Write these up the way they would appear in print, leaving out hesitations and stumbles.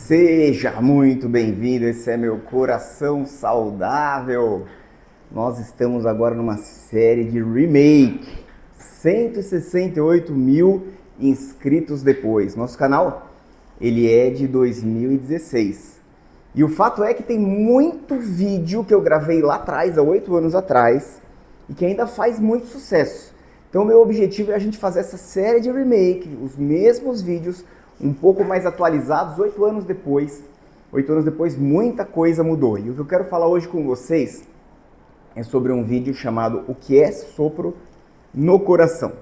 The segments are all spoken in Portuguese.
Seja muito bem-vindo, esse é meu Coração Saudável. Nós estamos agora numa série de remake, 168 mil inscritos depois. Nosso canal, ele é de 2016. E o fato é que tem muito vídeo que eu gravei lá atrás, há 8 anos atrás, e que ainda faz muito sucesso. Então meu objetivo é a gente fazer essa série de remake, os mesmos vídeos, um pouco mais atualizados, 8 anos depois. 8 anos depois, muita coisa mudou. E o que eu quero falar hoje com vocês é sobre um vídeo chamado O que é sopro no coração.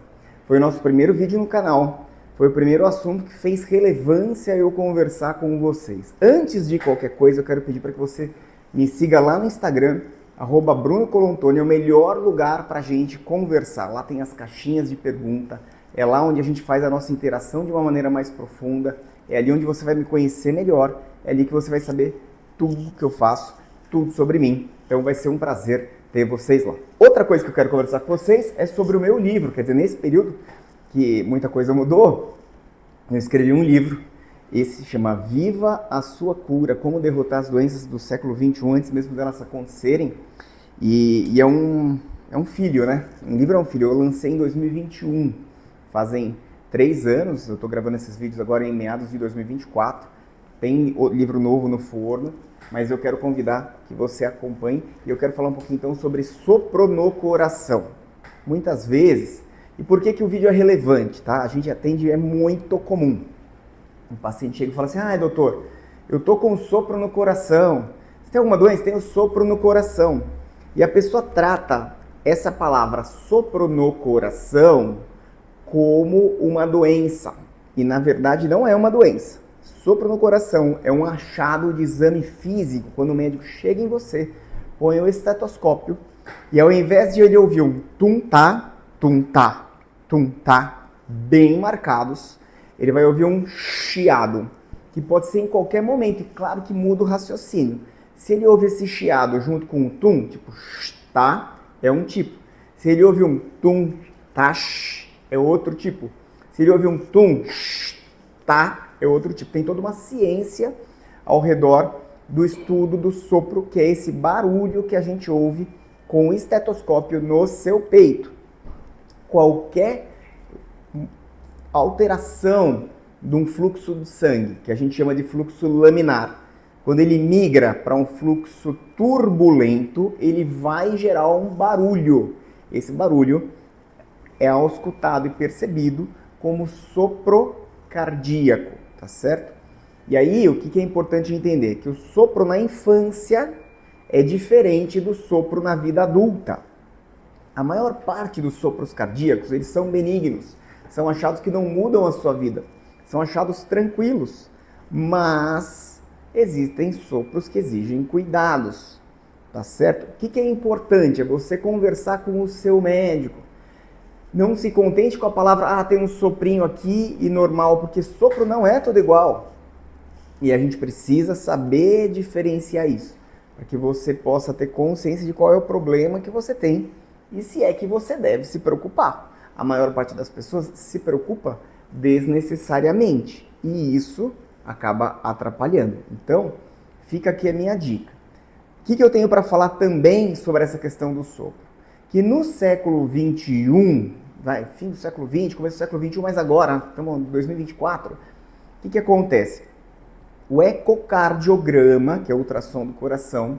Foi o nosso primeiro vídeo no canal. Foi o primeiro assunto que fez relevância eu conversar com vocês. Antes de qualquer coisa, eu quero pedir para que você me siga lá no Instagram, @BrunoColantoni, é o melhor lugar para a gente conversar. Lá tem as caixinhas de pergunta. É lá onde a gente faz a nossa interação de uma maneira mais profunda. É ali onde você vai me conhecer melhor. É ali que você vai saber tudo que eu faço, tudo sobre mim. Então vai ser um prazer ter vocês lá. Outra coisa que eu quero conversar com vocês é sobre o meu livro. Quer dizer, nesse período que muita coisa mudou, eu escrevi um livro. Esse se chama Viva a Sua Cura, como derrotar as doenças do século XXI antes mesmo delas acontecerem. E é um filho, né? Um livro é um filho. Eu lancei em 2021. Fazem 3 anos, eu estou gravando esses vídeos agora em meados de 2024. Tem livro novo no forno, mas eu quero convidar que você acompanhe. E eu quero falar um pouquinho então sobre sopro no coração. Muitas vezes, e por que o vídeo é relevante, tá? A gente atende, é muito comum. Um paciente chega e fala assim, doutor, eu tô com sopro no coração. Você tem alguma doença? Tenho sopro no coração. E a pessoa trata essa palavra sopro no coração como uma doença. E na verdade não é uma doença. Sopro no coração é um achado de exame físico. Quando o médico chega em você, põe o estetoscópio e ao invés de ele ouvir um tum-tá, tum-tá, tum-tá, bem marcados, ele vai ouvir um chiado, que pode ser em qualquer momento, e claro que muda o raciocínio. Se ele ouve esse chiado junto com um tum, tipo tá, é um tipo. Se ele ouve um tum, tá, é outro tipo. Se ele ouvir um tum, tá, é outro tipo. Tem toda uma ciência ao redor do estudo do sopro, que é esse barulho que a gente ouve com o estetoscópio no seu peito. Qualquer alteração de um fluxo do sangue, que a gente chama de fluxo laminar, quando ele migra para um fluxo turbulento, ele vai gerar um barulho. Esse barulho é auscultado e percebido como sopro cardíaco, tá certo? E aí, o que é importante entender? Que o sopro na infância é diferente do sopro na vida adulta. A maior parte dos sopros cardíacos, eles são benignos, são achados que não mudam a sua vida, são achados tranquilos, mas existem sopros que exigem cuidados, tá certo? O que é importante? É você conversar com o seu médico. Não se contente com a palavra, tem um soprinho aqui e normal, porque sopro não é tudo igual. E a gente precisa saber diferenciar isso, para que você possa ter consciência de qual é o problema que você tem e se é que você deve se preocupar. A maior parte das pessoas se preocupa desnecessariamente e isso acaba atrapalhando. Então, fica aqui a minha dica. O que eu tenho para falar também sobre essa questão do sopro? Que no século XXI, fim do século XX, começo do século XXI, mas agora, estamos em 2024, o que acontece? O ecocardiograma, que é o ultrassom do coração,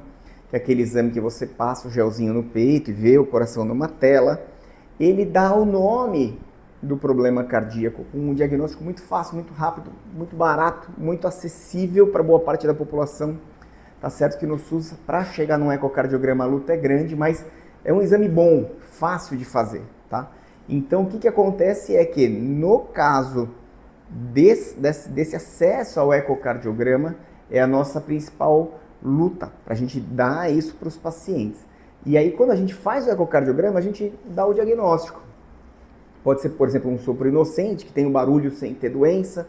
que é aquele exame que você passa o gelzinho no peito e vê o coração numa tela, ele dá o nome do problema cardíaco, com um diagnóstico muito fácil, muito rápido, muito barato, muito acessível para boa parte da população. Tá certo que no SUS, para chegar num ecocardiograma, a luta é grande, mas é um exame bom, fácil de fazer, tá? Então, o que acontece é que, no caso desse acesso ao ecocardiograma, é a nossa principal luta, para a gente dar isso para os pacientes. E aí, quando a gente faz o ecocardiograma, a gente dá o diagnóstico. Pode ser, por exemplo, um sopro inocente, que tem um barulho sem ter doença.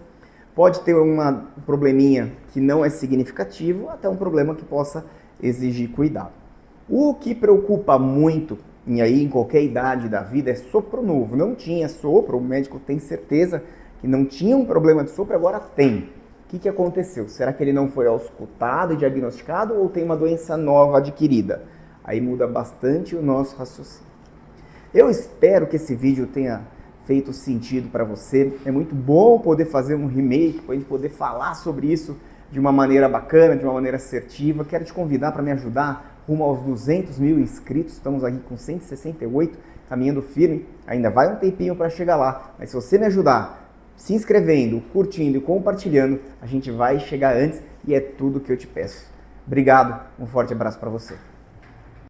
Pode ter um probleminha que não é significativo, até um problema que possa exigir cuidado. O que preocupa muito, e aí em qualquer idade da vida, é sopro novo. Não tinha sopro, o médico tem certeza que não tinha um problema de sopro, agora tem. O que aconteceu? Será que ele não foi auscultado e diagnosticado ou tem uma doença nova adquirida? Aí muda bastante o nosso raciocínio. Eu espero que esse vídeo tenha feito sentido para você. É muito bom poder fazer um remake, para a gente poder falar sobre isso de uma maneira bacana, de uma maneira assertiva. Quero te convidar para me ajudar rumo aos 200 mil inscritos. Estamos aqui com 168, caminhando firme. Ainda vai um tempinho para chegar lá, mas se você me ajudar se inscrevendo, curtindo e compartilhando, a gente vai chegar antes e é tudo que eu te peço. Obrigado, um forte abraço para você.